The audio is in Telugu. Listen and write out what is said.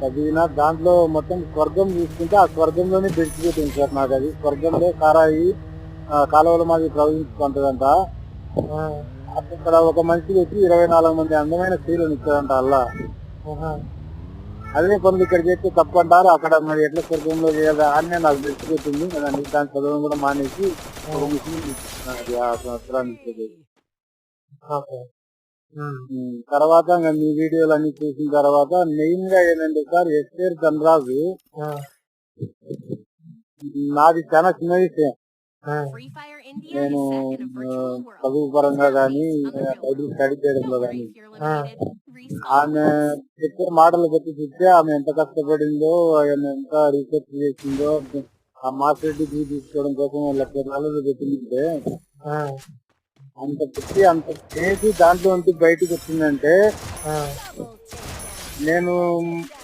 చదివిన దాంట్లో మొత్తం స్వర్గం చూసుకుంటే ఆ స్వర్గంలోనే బెడిచిపోతుంది సార్. నాకు అది స్వర్గంలో కారాయి కాలువల మాది ప్రవహించుకుంటదంట. అక్కడ ఒక మనిషి వచ్చి 24 మంది అందమైన స్త్రీలను ఇచ్చాడంట అల్లా. అదే పనులు ఇక్కడ చేస్తే తప్పంటారు, అక్కడ మరి ఎట్లా స్వర్గంలో చేయాలి అని నాకు తెలిసిపోతుంది. దాన్ని చదవడం కూడా మానేసి ఒక ముస్లిం ఆ సంవత్సరానికి. తర్వాత ఇంకా మీ వీడియోలు అన్ని చూసిన తర్వాత మెయిన్ గా ఏంటంటే సార్, ఎస్ఆర్ ధనరాజు నాది చాలా చిన్న విషయం. నేను చదువు పరంగా కానీ స్టడీ చేయడంలో కానీ ఆమె చెప్పే మాటలు బట్టి చూస్తే ఆమె ఎంత కష్టపడిందో, ఆమె ఎంత రీసెర్చ్ చేసిందో, ఆ మాస్టర్ డిగ్రీ తీసుకోవడం కోసం $1,00,000 పెట్టిందంటే అంత పెట్టి అంత చేసి దాంట్లో బయటకు వచ్చిందంటే నేను